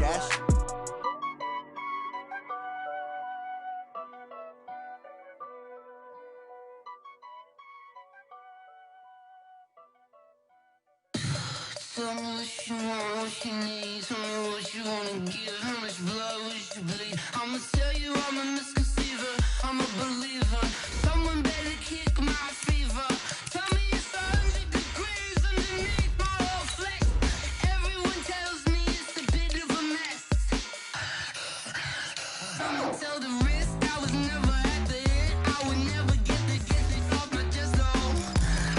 Yes. Tell me what you want, what you need. Tell me what you wanna give. How much blood would you bleed? I'ma tell you I'm a misconceiver. I'm a believer. Someone better kick my fever. Tell me it's 100 degrees underneath my whole flesh. Everyone tells me it's a bit of a mess. I'ma tell the risk I was never at the hit. I would never get this off my chest though.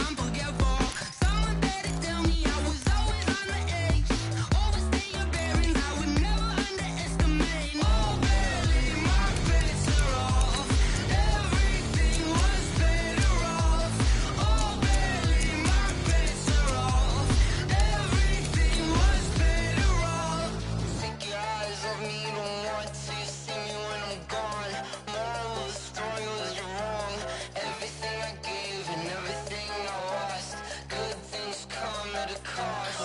I'm forgetful. Someone better tell me I was always on the edge. Overstay your bearings, I would never underestimate. Oh, barely my bets are off. Everything was better off. Oh, barely my bets are off. Everything was better off. Take your eyes off me, don't want to see me when I'm gone. Moral of the story was you're wrong. Everything I gave and everything I lost. Good things come at a cost.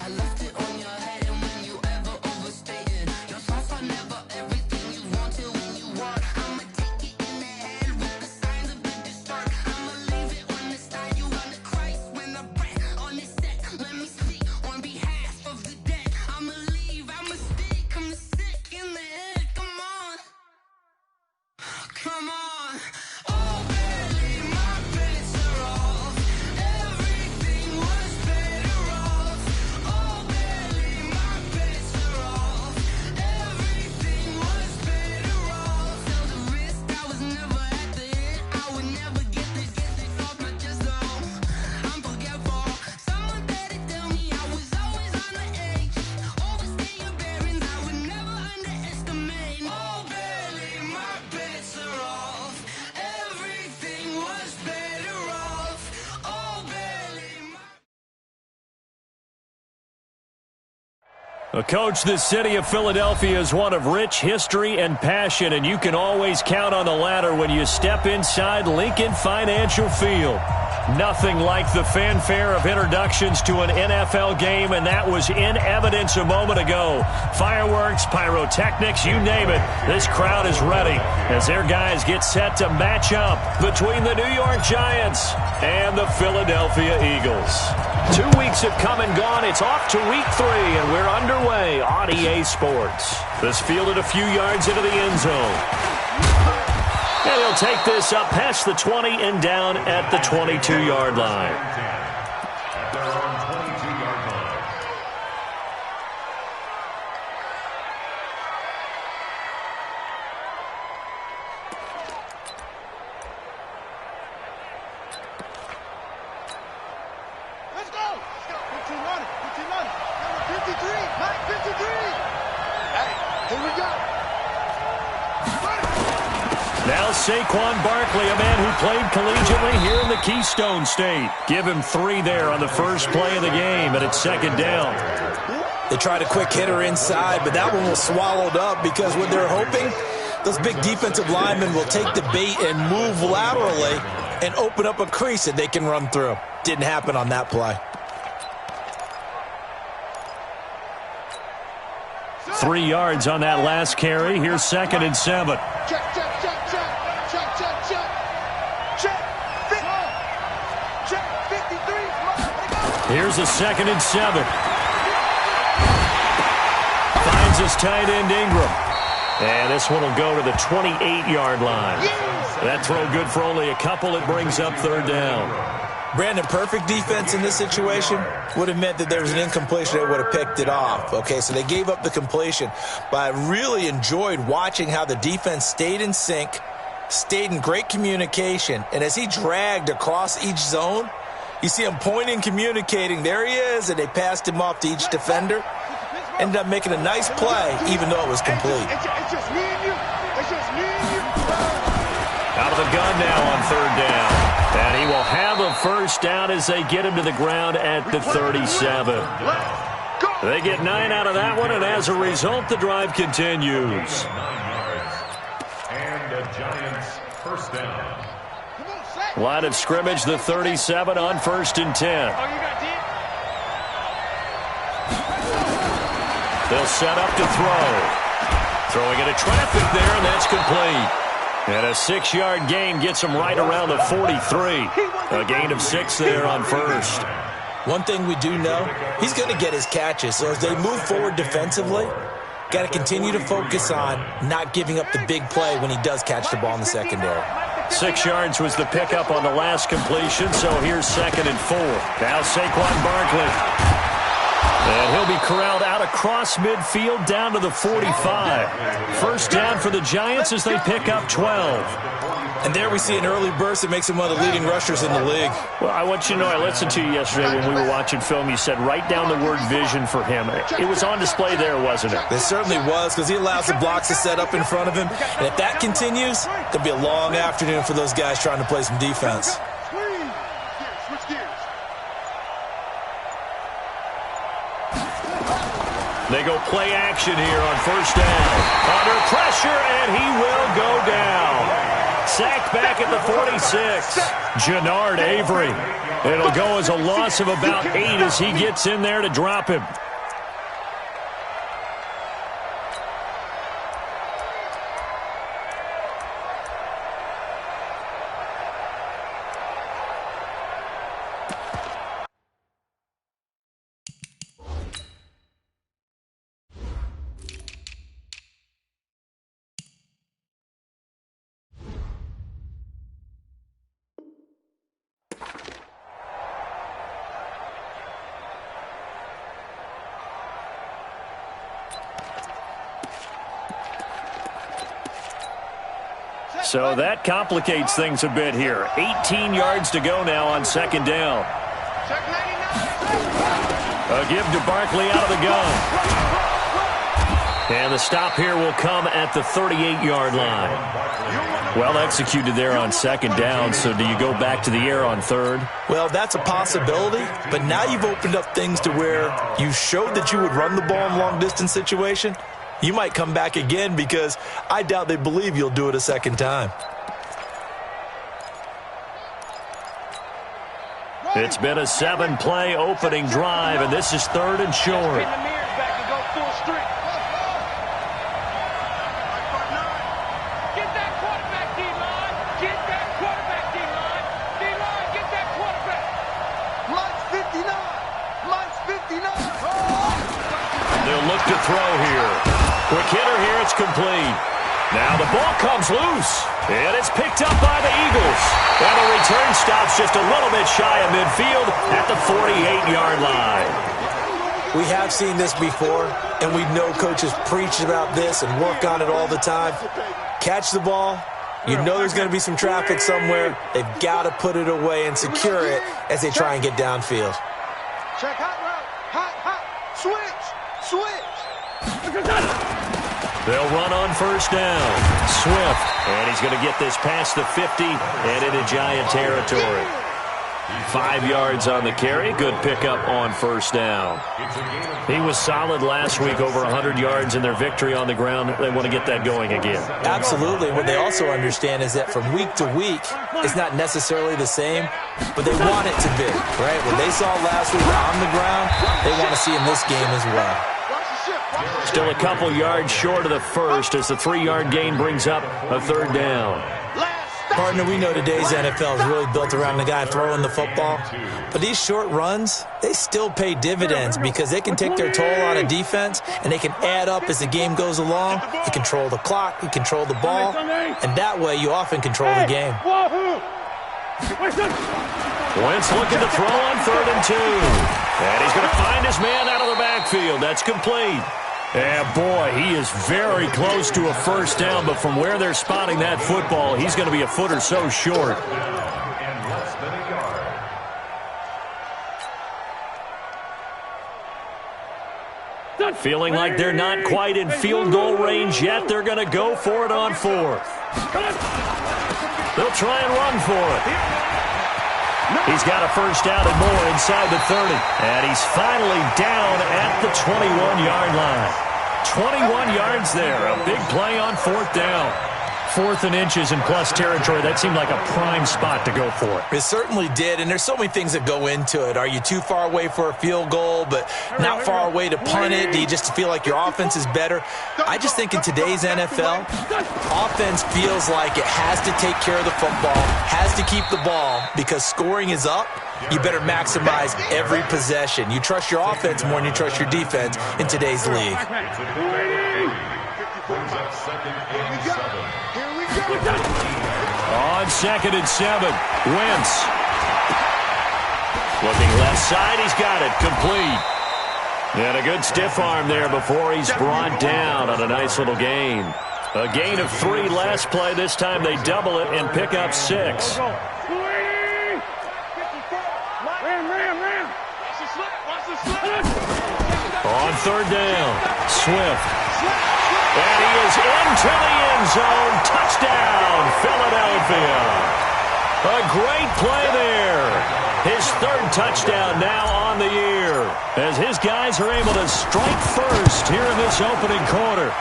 I left it on your head, and when you ever overstated your thoughts are never everything you wanted when you want. I'ma take it in the head with the signs of the distort. I'ma leave it on the side. You on the Christ when the breath on this set. Let me speak on behalf of the dead. I'ma leave, I'ma speak. I'm sick in the head. Come on, come on. Oh, barely my bets are off. Everything was better off. Oh, barely my bets are off. Everything was better off. Tell the risk I was never at the hit. I would never get this off my chest though. I'm forgetful. Someone better tell me I was always on the edge. Overstay your bearings, I would never underestimate. Oh, barely my bets are off. Everything was better off. Oh, barely my... Coach, the city of Philadelphia is one of rich history and passion, and you can always count on the latter when you step inside Lincoln Financial Field. Nothing like the fanfare of introductions to an NFL game, and that was in evidence a moment ago. Fireworks, pyrotechnics, you name it. This crowd is ready as their guys get set to match up between the New York Giants and the Philadelphia Eagles. 2 weeks have come and gone. It's off to week 3, and we're underway on EA Sports. This fielded a few yards into the end zone. And he'll take this up past the 20 and down at the 22-yard line. At their own 22-yard line. Let's go. 15 running. Number 53. Mike 53. Hey, here we go. Now Saquon Barkley, a man who played collegiately here in the Keystone State. Give him 3 there on the first play of the game, and it's second down. They tried a quick hitter inside, but that one was swallowed up because what they're hoping, those big defensive linemen will take the bait and move laterally and open up a crease that they can run through. Didn't happen on that play. 3 yards on that last carry. Here's 2nd and 7. Check. 53. Here's a 2nd and 7. Finds his tight end Ingram. And this one will go to the 28-yard line. That throw good for only a couple. It brings up 3rd down. Brandon, perfect defense in this situation would have meant that there was an incompletion that would have picked it off. Okay, so they gave up the completion. But I really enjoyed watching how the defense stayed in sync, stayed in great communication. And as he dragged across each zone, you see him pointing, communicating. There he is, and they passed him off to each defender. Ended up making a nice play, even though it was complete. It's just me and you. It's just me and you. Out of the gun now on 3rd down. And he will have a first down as they get him to the ground at the 37. They get 9 out of that one, and as a result, the drive continues. 9 yards. And the Giants first down. Line of scrimmage, the 37 on 1st and 10. They'll set up to throw. Throwing into traffic there, and that's complete. And a 6-yard gain gets him right around the 43. A gain of 6 there on first. One thing we do know, he's going to get his catches. So as they move forward defensively, got to continue to focus on not giving up the big play when he does catch the ball in the secondary. 6 yards was the pickup on the last completion, so here's 2nd and 4. Now Saquon Barkley. And he'll be corralled out across midfield down to the 45. First down for the Giants as they pick up 12. And there we see an early burst that makes him one of the leading rushers in the league. Well, I want you to know, I listened to you yesterday when we were watching film. You said write down the word vision for him. It was on display there, wasn't it? It certainly was, because he allows the blocks to set up in front of him. And if that continues, it could be a long afternoon for those guys trying to play some defense. Switch gears. They go play action here on first down. Under pressure, and he will go down. Sacked back at the 46. Jannard Avery. It'll go as a loss of about 8 as he gets in there to drop him. So that complicates things a bit here. 18 yards to go now on 2nd down. A give to Barkley out of the gun. And the stop here will come at the 38-yard line. Well executed there on 2nd down, so do you go back to the air on 3rd? Well, that's a possibility, but now you've opened up things to where you showed that you would run the ball in long-distance situation. You might come back again because I doubt they believe you'll do it a 2nd time. It's been a 7-play opening drive, and this is 3rd and short. They'll look to throw here. Quick hitter here, it's complete. Now the ball comes loose, and it's picked up by the Eagles. And the return stops just a little bit shy of midfield at the 48-yard line. We have seen this before, and we know coaches preach about this and work on it all the time. Catch the ball. You know there's going to be some traffic somewhere. They've got to put it away and secure it as they try and get downfield. Check hot route. Hot. Switch. They'll run on first down. Swift, and he's going to get this past the 50 and into Giant territory. 5 yards on the carry. Good pickup on first down. He was solid last week, over 100 yards in their victory on the ground. They want to get that going again. Absolutely. What they also understand is that from week to week, it's not necessarily the same, but they want it to be, right? What they saw last week on the ground, they want to see in this game as well. Still a couple yards short of the first as the 3-yard gain brings up a 3rd down. Partner, we know today's NFL is really built around the guy throwing the football. But these short runs, they still pay dividends because they can take their toll on a defense and they can add up as the game goes along. You control the clock, you control the ball, and that way you often control the game. Wentz looking to throw on 3rd and 2. And he's going to find his man out of the backfield. That's complete. And boy, he is very close to a first down, but from where they're spotting that football, he's going to be a foot or so short. Feeling like they're not quite in field goal range yet, they're going to go for it on 4th. They'll try and run for it. He's got a first down and more inside the 30. And he's finally down at the 21-yard line. 21 yards there. A big play on 4th down. 4th and inches in plus territory. That seemed like a prime spot to go for it. It certainly did, and there's so many things that go into it. Are you too far away for a field goal, but not far away to punt it? Do you just feel like your offense is better? I just think in today's NFL, offense feels like it has to take care of the football, has to keep the ball, because scoring is up. You better maximize every possession. You trust your offense more than you trust your defense in today's league. On 2nd and 7, Wentz. Looking left side, he's got it, complete. And a good stiff arm there before he's brought down on a nice little gain. A gain of 3 last play. This time they double it and pick up 6. On 3rd down, Swift. And he is into the end zone. Touchdown, Philadelphia. A great play there. His 3rd touchdown now on the year, as his guys are able to strike first here in this opening quarter.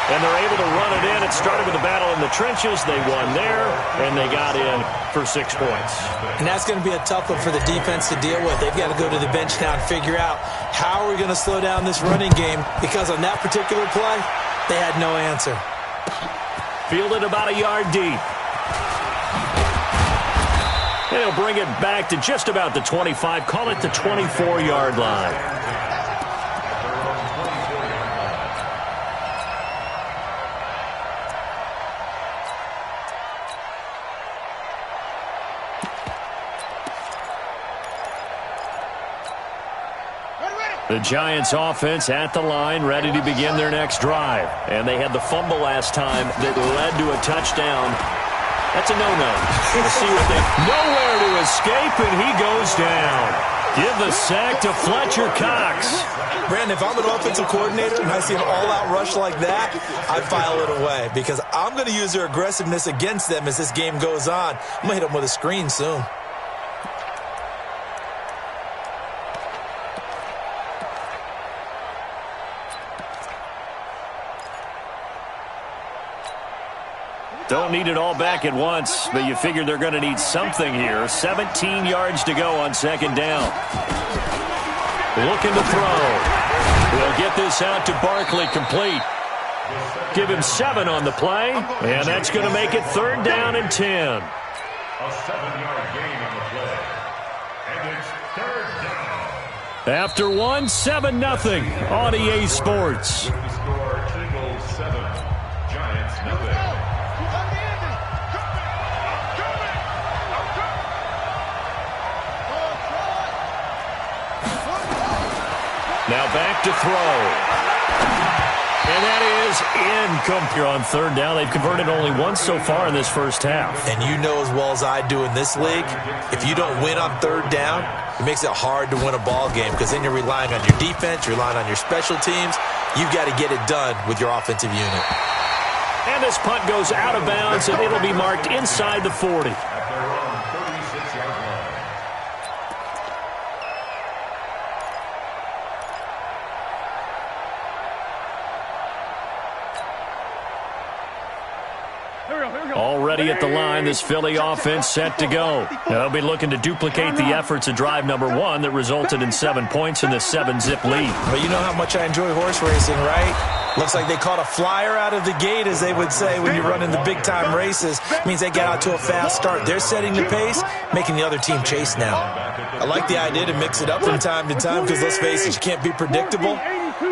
And they're able to run it in. It started with a battle in the trenches. They won there, and they got in for 6 points. And that's going to be a tough one for the defense to deal with. They've got to go to the bench now and figure out how are we going to slow down this running game, because on that particular play, they had no answer. Fielded about a yard deep. They'll bring it back to just about the 25. Call it the 24-yard line. The Giants offense at the line, ready to begin their next drive. And they had the fumble last time that led to a touchdown. That's a no-no. Let's see what they... Nowhere to escape, and he goes down. Give the sack to Fletcher Cox. Brandon, if I'm an offensive coordinator and I see an all-out rush like that, I file it away, because I'm going to use their aggressiveness against them as this game goes on. I'm going to hit them with a screen soon. Don't need it all back at once, but you figure they're going to need something here. 17 yards to go on 2nd down. Looking to throw. We'll get this out to Barkley, complete. Give him 7 on the play, and that's going to make it 3rd down and 10. A 7-yard gain on the play. And it's 3rd down. After 1, 7-0 on EA Sports. With the score, Eagles 7, Giants nothing. Now back to throw. And that is incomplete. On 3rd down. They've converted only once so far in this first half. And you know as well as I do in this league, if you don't win on 3rd down, it makes it hard to win a ball game, because then you're relying on your defense, you're relying on your special teams. You've got to get it done with your offensive unit. And this punt goes out of bounds, and it'll be marked inside the 40. At their own 36-yard line. Already at the line, this Philly offense set to go. They'll be looking to duplicate the efforts of drive number 1 that resulted in 7 points in the 7-zip lead. Well, you know how much I enjoy horse racing, right? Looks like they caught a flyer out of the gate, as they would say when you run in the big-time races. It means they get out to a fast start. They're setting the pace, making the other team chase now. I like the idea to mix it up from time to time, because let's face it, you can't be predictable.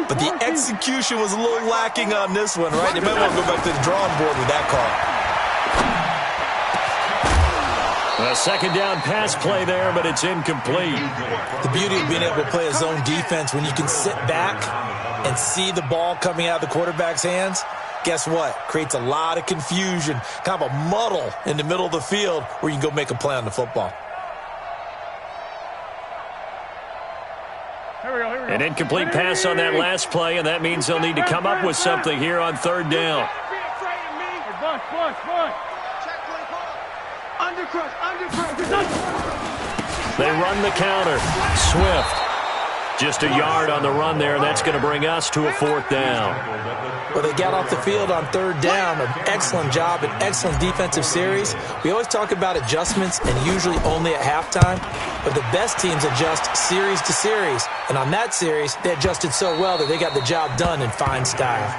But the execution was a little lacking on this one, right? They might want to go back to the drawing board with that call. A 2nd down pass play there, but it's incomplete. The beauty of being able to play a zone defense, when you can sit back and see the ball coming out of the quarterback's hands, guess what? Creates a lot of confusion, kind of a muddle in the middle of the field where you can go make a play on the football. An incomplete pass on that last play, and that means they'll need to come up with something here on 3rd down. Undercrush. They run the counter. Swift Just a yard on the run there, and that's going to bring us to a 4th down. Well, they got off the field on 3rd down. An excellent job, an excellent defensive series. We always talk about adjustments and usually only at halftime, but the best teams adjust series to series. And on that series, they adjusted so well that they got the job done in fine style.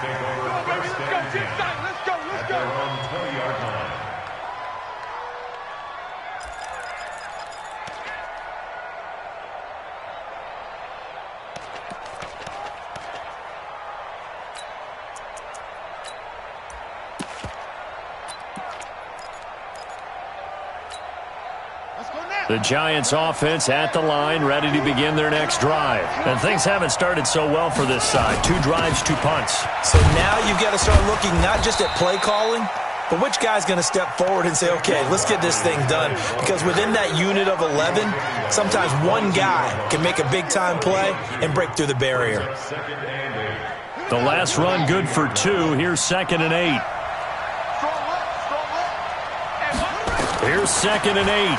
The Giants offense at the line, ready to begin their next drive. And things haven't started so well for this side. 2 drives, 2 punts. So now you've got to start looking not just at play calling, but which guy's going to step forward and say, okay, let's get this thing done. Because within that unit of 11, sometimes one guy can make a big-time play and break through the barrier. The last run good for 2. Here's 2nd and 8. Here's 2nd and 8.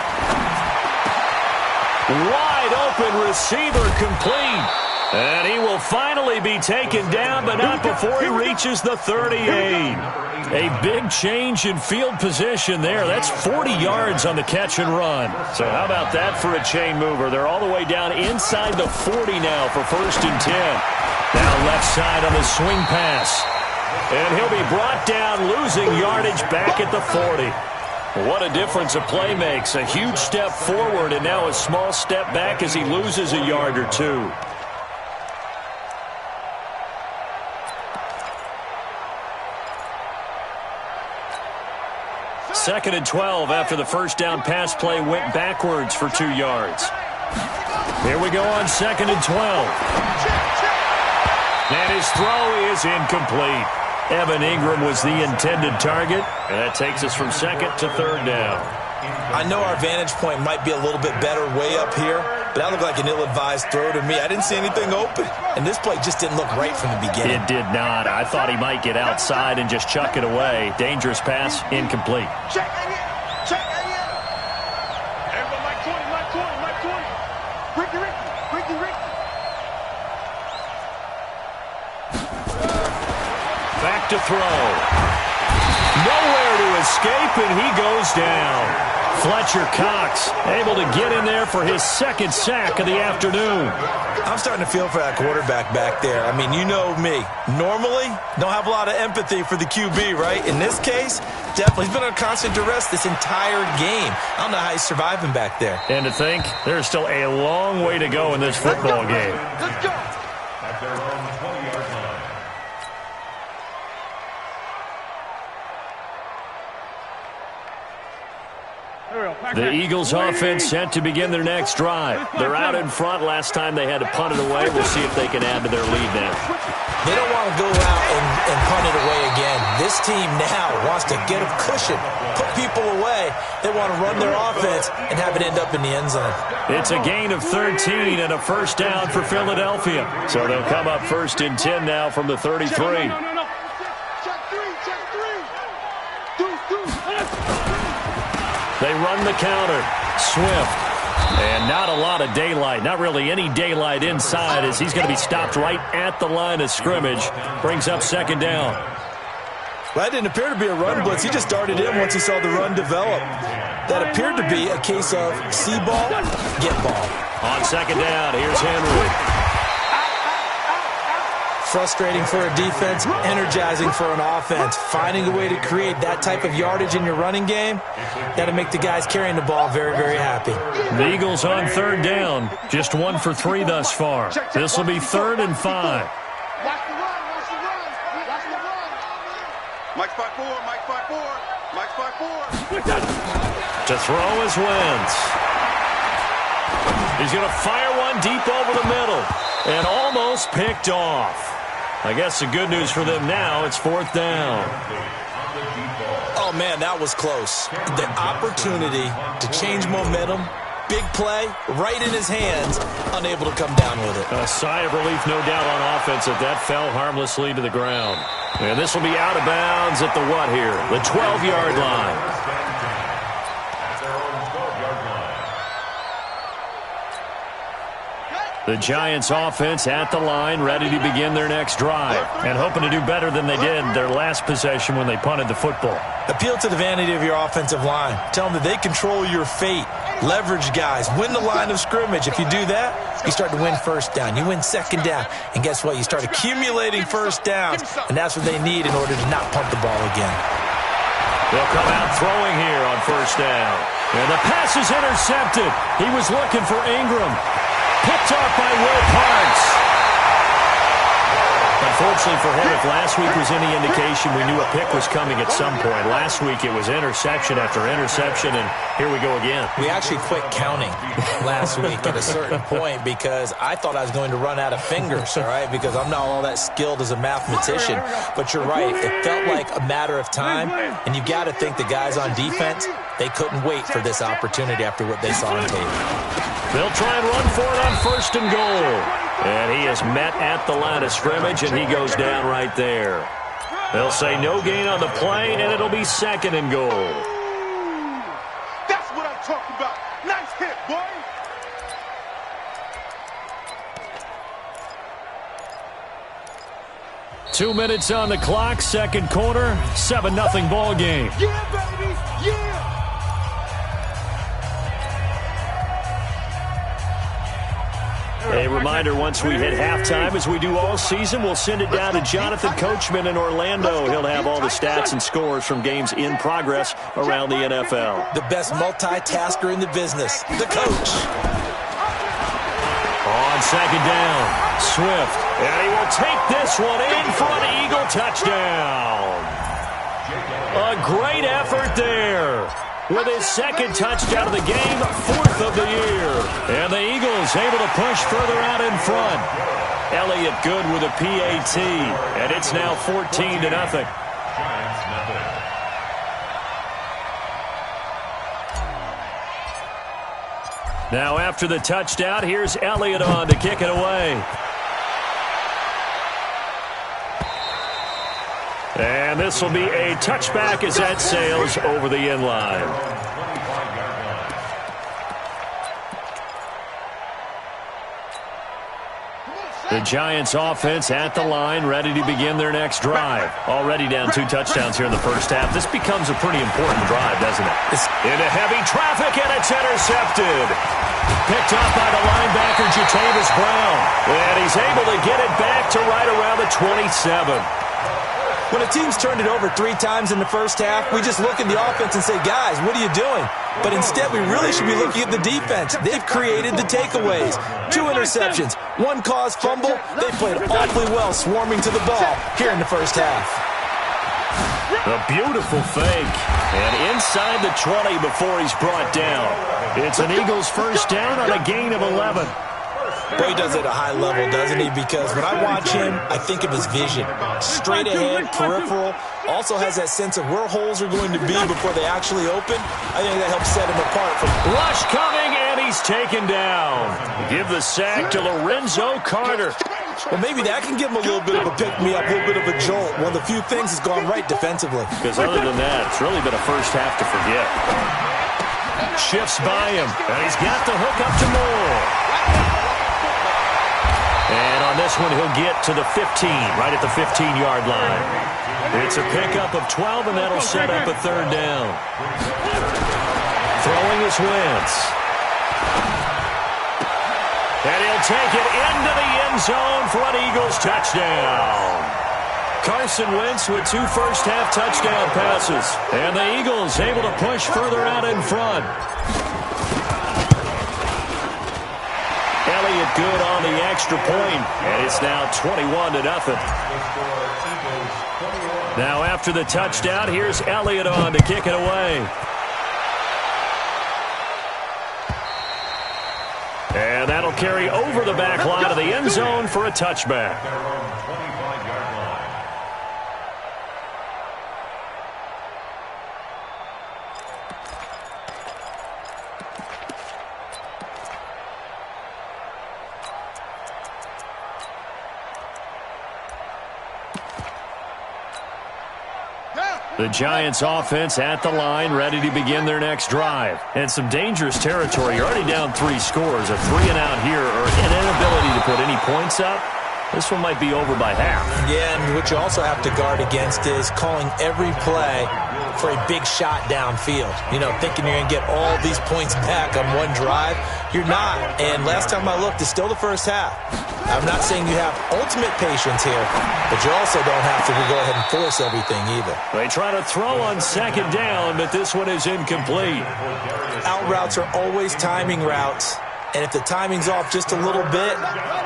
Wide open receiver complete. And he will finally be taken down, but not before he reaches the 38. A big change in field position there. That's 40 yards on the catch and run. So how about that for a chain mover? They're all the way down inside the 40 now for 1st and 10. Now left side on the swing pass. And he'll be brought down, losing yardage back at the 40. What a difference a play makes. A huge step forward and now a small step back as he loses a yard or 2. Second and 12 after the first down pass play went backwards for 2 yards. Here we go on 2nd and 12. And his throw is incomplete. Evan Ingram was the intended target, and that takes us from 2nd to 3rd down. I know our vantage point might be a little bit better way up here, but that looked like an ill-advised throw to me. I didn't see anything open, and this play just didn't look right from the beginning. It did not. I thought he might get outside and just chuck it away. Dangerous pass, incomplete. Check Elliott. Check Elliott. Everyone, Mike 20, Mike 20, Mike 20. Ricky. Back to throw. Nowhere to escape, and he goes down. Fletcher Cox able to get in there for his 2nd sack of the afternoon. I'm starting to feel for that quarterback back there. I mean, you know me. Normally, don't have a lot of empathy for the QB, right? In this case, definitely. He's been on constant duress this entire game. I don't know how he's surviving back there. And to think, there's still a long way to go in this football game. Let's go. At their own 20-yard line. The Eagles offense set to begin their next drive. They're out in front. Last time they had to punt it away. We'll see if they can add to their lead now. They don't want to go out and punt it away again. This team now wants to get a cushion, put people away. They want to run their offense and have it end up in the end zone. It's a gain of 13 and a 1st down for Philadelphia. So they'll come up 1st and 10 now from the 33. No. Check 3. They run the counter. Swift. And not a lot of daylight. Not really any daylight inside as he's going to be stopped right at the line of scrimmage. Brings up 2nd down. Well, that didn't appear to be a run blitz. He just darted in once he saw the run develop. That appeared to be a case of see ball, get ball. On 2nd down, here's Henry. Frustrating for a defense, energizing for an offense. Finding a way to create that type of yardage in your running game, got to make the guys carrying the ball very, very happy. The Eagles on 3rd down. Just 1 for 3 thus far. This will be 3rd and 5. Watch the run. Mike 5-4, Mike 5-4, Mike 5-4. To throw is Wentz. He's going to fire one deep over the middle. And almost picked off. I guess the good news for them now, it's 4th down. Oh, man, that was close. The opportunity to change momentum, big play, right in his hands, unable to come down with it. A sigh of relief, no doubt, on offense that that fell harmlessly to the ground. And this will be out of bounds at the what here? The 12-yard line. The Giants offense at the line, ready to begin their next drive, and hoping to do better than they did their last possession when they punted the football. Appeal to the vanity of your offensive line. Tell them that they control your fate. Leverage guys. Win the line of scrimmage. If you do that, you start to win first down. You win second down. And guess what? You start accumulating first downs, and that's what they need in order to not punt the ball again. They'll come out throwing here on first down. And the pass is intercepted. He was looking for Ingram. Picked off by Will Parks. Unfortunately for him, if last week was any indication, we knew a pick was coming at some point. Last week it was interception after interception, and here we go again. We actually quit counting last week at a certain point because I thought I was going to run out of fingers, all right, because I'm not all that skilled as a mathematician. But you're right. It felt like a matter of time, and you've got to think the guys on defense, they couldn't wait for this opportunity after what they saw on tape. They'll try and run for it on first and goal. And he is met at the line of scrimmage, and he goes down right there. They'll say no gain on the play, and it'll be second and goal. That's what I'm talking about. Nice hit, boy. Two minutes on the clock, second quarter, 7-0 ball game. Yeah, baby. Yeah. A reminder, once we hit halftime, as we do all season, we'll send it down to Jonathan Coachman in Orlando. He'll have all the stats and scores from games in progress around the NFL. The best multitasker in the business, the coach. On second down, Swift. And he will take this one in for an Eagle touchdown. A great effort there. With his second touchdown of the game, fourth of the year. And the Eagles able to push further out in front. Elliott good with a PAT. And it's now 14-0. Now after the touchdown, here's Elliott on to kick it away. And this will be a touchback as that sails over the end line. The Giants offense at the line, ready to begin their next drive. Already down 2 touchdowns here in the first half. This becomes a pretty important drive, doesn't it? Into heavy traffic, and it's intercepted. Picked off by the linebacker, Jatavis Brown. And he's able to get it back to right around the 27. When a team's turned it over 3 times in the first half, we just look at the offense and say, guys, what are you doing? But instead, we really should be looking at the defense. They've created the takeaways. 2 interceptions, 1 caused fumble. They played awfully well swarming to the ball here in the first half. A beautiful fake. And inside the 20 before he's brought down. It's an Eagles first down on a gain of 11. Boy, he does it at a high level, doesn't he? Because when I watch him, I think of his vision. Straight ahead, peripheral. Also has that sense of where holes are going to be before they actually open. I think that helps set him apart from... Rush coming, and he's taken down. Give the sack to Lorenzo Carter. Well, maybe that can give him a little bit of a pick-me-up, a little bit of a jolt. One of the few things that's gone right defensively. Because other than that, it's really been a first half to forget. Shifts by him, and he's got the hook up to Moore. And on this one, he'll get to the 15, right at the 15-yard line. It's a pickup of 12, and that'll set up a third down. Throwing is Wentz. And he'll take it into the end zone for an Eagles touchdown. Carson Wentz with 2 first-half touchdown passes. And the Eagles able to push further out in front. Elliott good on the extra point, and it's now 21-0. Now after the touchdown, here's Elliott on to kick it away. And that'll carry over the back line of the end zone for a touchback. The Giants offense at the line, ready to begin their next drive. And some dangerous territory. You're already down 3 scores. A 3-and-out here, or an inability to put any points up. This one might be over by half. Yeah, and what you also have to guard against is calling every play for a big shot downfield. You know, thinking you're going to get all these points back on one drive. You're not. And last time I looked, it's still the first half. I'm not saying you have ultimate patience here, but you also don't have to go ahead and force everything either. They try to throw on 2nd down, but this one is incomplete. Out routes are always timing routes. And if the timing's off just a little bit,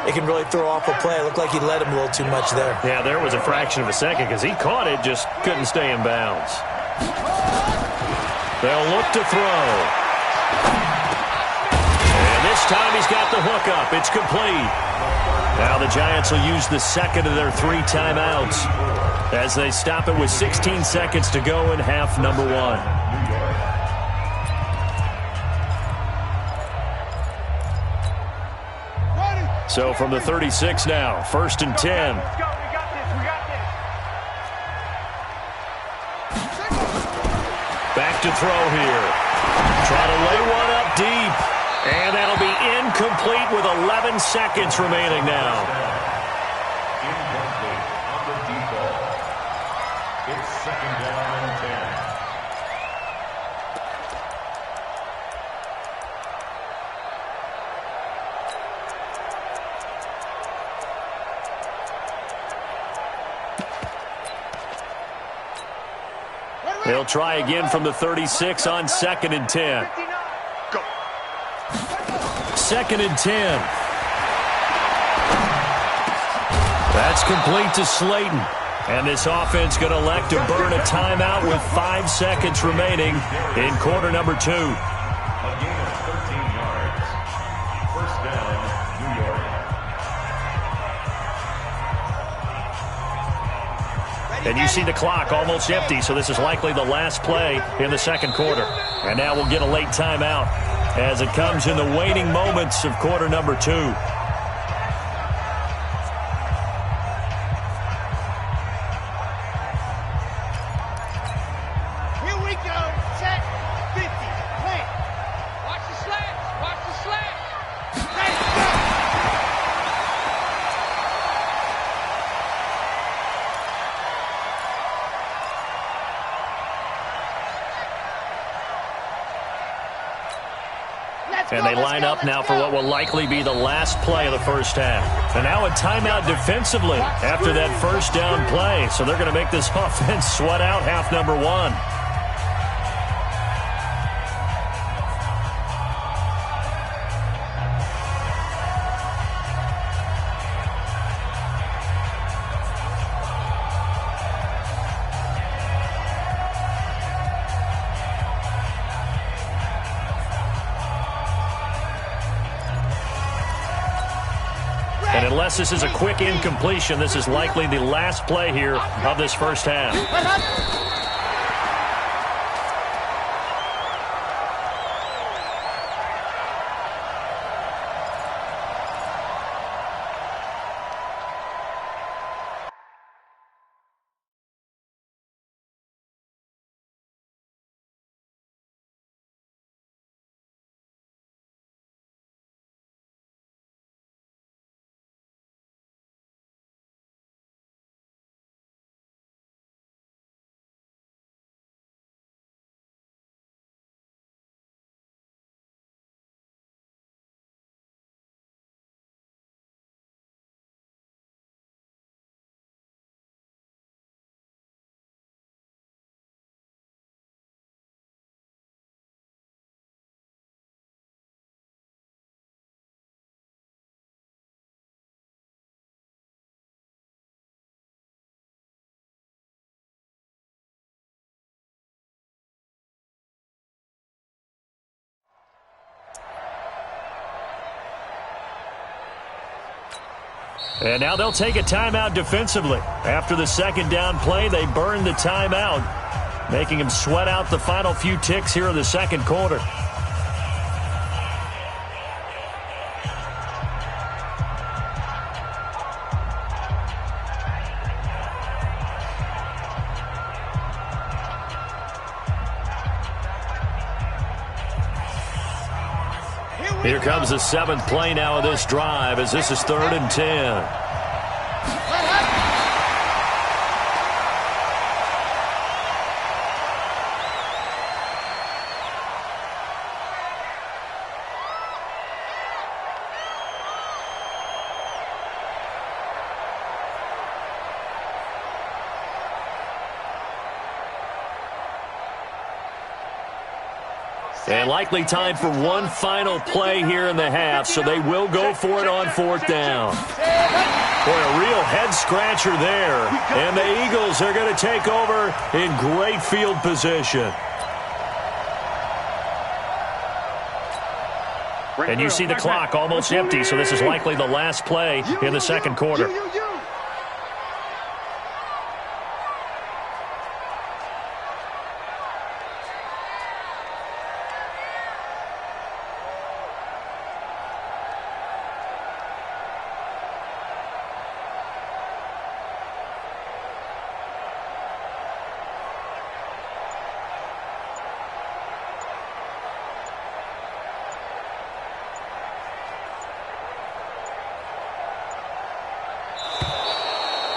it can really throw off a play. It looked like he let him a little too much there. Yeah, there was a fraction of a second because he caught it, just couldn't stay in bounds. They'll look to throw. And this time he's got the hook up. It's complete. Now the Giants will use the second of their 3 timeouts as they stop it with 16 seconds to go in half number 1. So from the 36 now, 1st and 10. Back to throw here. Try to lay one up deep. And that'll be incomplete with 11 seconds remaining now. Incomplete on the default. It's 2nd down and 10. They'll try again from the 36 on 2nd and 10. Go. 2nd and 10. That's complete to Slayton. And this offense going to elect to burn a timeout with 5 seconds remaining in quarter number 2. A gain of 13 yards. 1st down, New York. And you see the clock almost empty, so this is likely the last play in the 2nd quarter. And now we'll get a late timeout as it comes in the waning moments of quarter number 2. Here we go. Set. 50. Plant. Watch the slats. Watch the slats. Let's go. And they line up now for what will likely be the last play of the 1st half. And now a timeout defensively after that 1st down play. So they're going to make this offense sweat out half number 1. And unless this is a quick incompletion, this is likely the last play here of this 1st half. And now they'll take a timeout defensively. After the 2nd down play, they burn the timeout, making them sweat out the final few ticks here in the 2nd quarter. Here comes the 7th play now of this drive as this is 3rd and 10. And likely time for one final play here in the half, so they will go for it on 4th down. Boy, a real head-scratcher there. And the Eagles are going to take over in great field position. And you see the clock almost empty, so this is likely the last play in the second quarter.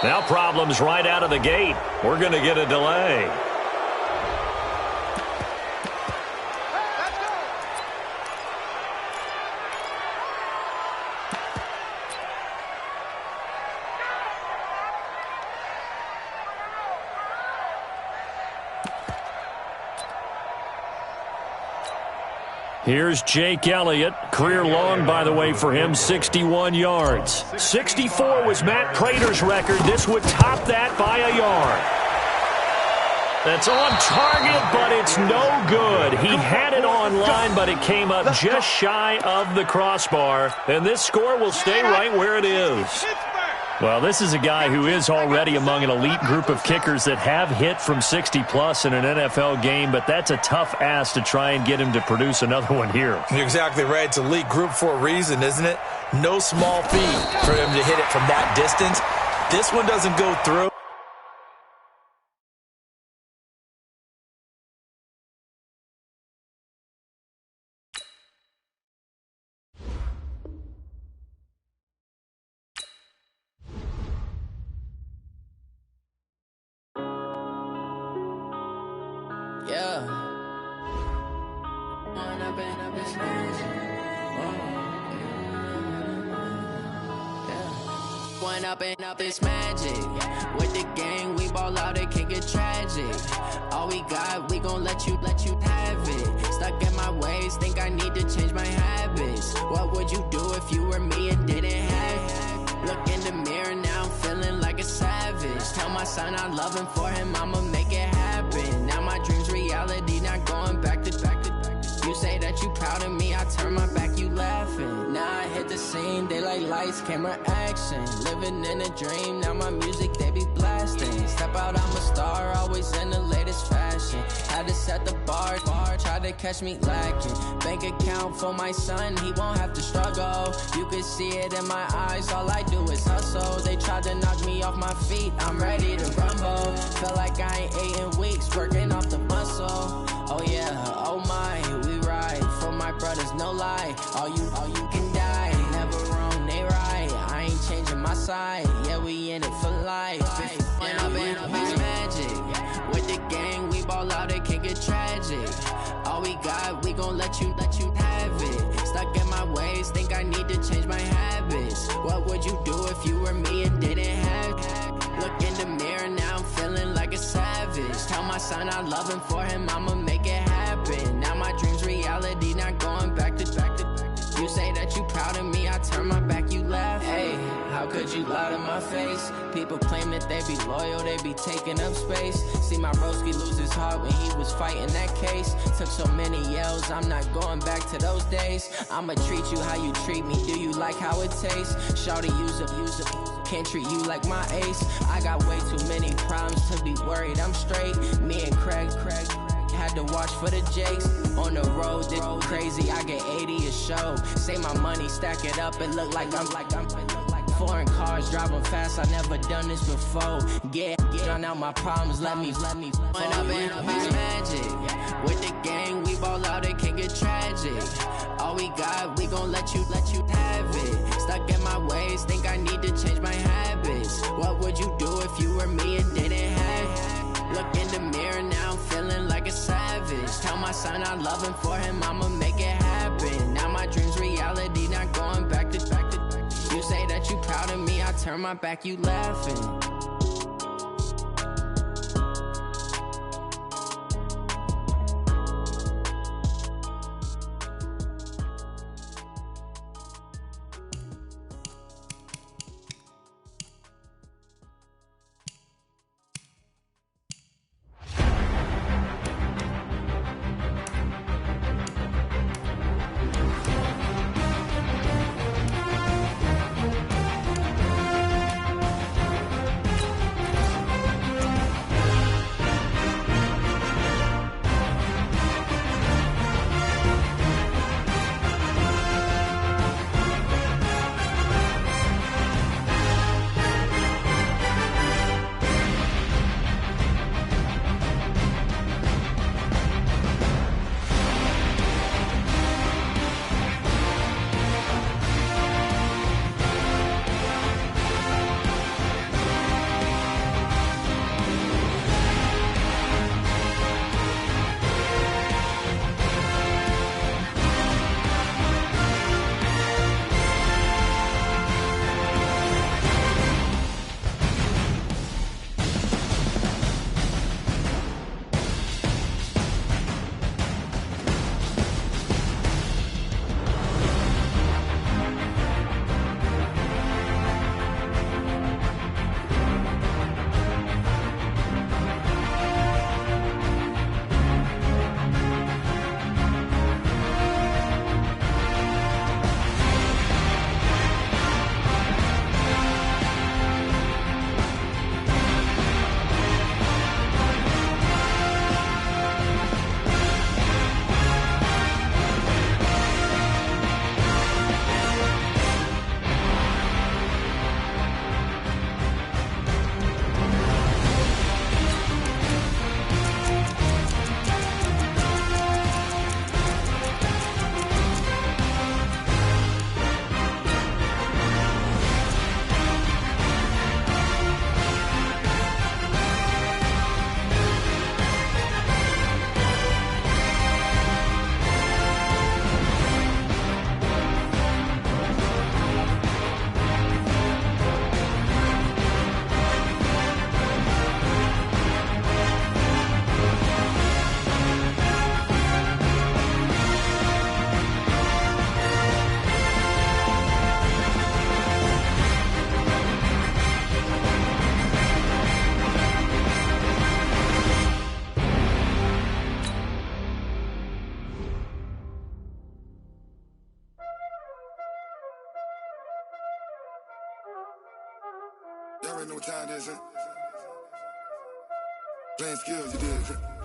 Now problems right out of the gate. We're going to get a delay. Here's Jake Elliott. Career long, by the way, for him, 61 yards. 64 was Matt Prater's record. This would top that by a yard. That's on target, but it's no good. He had it on line, but it came up just shy of the crossbar. And this score will stay right where it is. Well, this is a guy who is already among an elite group of kickers that have hit from 60-plus in an NFL game, but that's a tough ask to try and get him to produce another one here. You're exactly right. It's elite group for a reason, isn't it? No small feat for him to hit it from that distance. This one doesn't go through. Up it's magic. With the gang, we ball out, it can get tragic. All we got, we gon' let you have it. Stuck in my ways, think I need to change my habits. What would you do if you were me and didn't have it? Look in the mirror now, I'm feeling like a savage. Tell my son I love him, for him I'ma make it happen. Now my dream's reality, not going back to. You say that you proud of me, I turn my back, you laughing. Now I hit the scene, they like lights, camera, action. Living in a dream, now my music, they be blasting. Step out, I'm a star, always in the latest fashion. Had to set the bar, try to catch me lacking. Bank account for my son, he won't have to struggle. You can see it in my eyes, all I do is hustle. They tried to knock me off my feet, I'm ready to rumble. Feel like I ain't ate in weeks, working off the muscle. Oh yeah, oh my, we ride for my brothers, no lie. All you can die, never wrong, they right. I ain't changing my side, yeah, we in it for life. When I've been up, it's magic. With the gang, we ball out, it can get tragic. All we got, we gon' let you have it. Stuck in my ways, think I need to change my habits. What would you do if you were me and didn't have it? Look in the mirror, now I'm feeling like a savage. Tell my son I love him, for him I'ma make it happen. Now my dream's reality, not going back to. You say that you proud of me, I turn my back, you laugh. Hey, how could you lie to my face? People claim that they be loyal, they be taking up space. See my broski lose his heart when he was fighting that case. Took so many yells, I'm not going back to those days. I'ma treat you how you treat me, do you like how it tastes? Shawty, use it, can't treat you like my ace. I got way too many problems to be worried, I'm straight. Me and Craig had to watch for the Jakes. On the road, this crazy, I get 80 a show. Say my money, stack it up, it look like I'm foreign cars, driving fast, I never done this before. Drown out my problems, let me Went up in a bitch magic. With the gang, we ball out, it can get tragic. All we got, we gon' let you have it. Stuck in my ways, think I need to change my habits. What would you do if you were me and didn't have it? Look in the mirror, now I'm feeling like a savage. Tell my son I love him, for him I'ma make it happen. Now my dream's reality, not going back to. You say that you proud of me, I turn my back, you laughing. Y'all already know what time it is, huh? Playing skills, you did.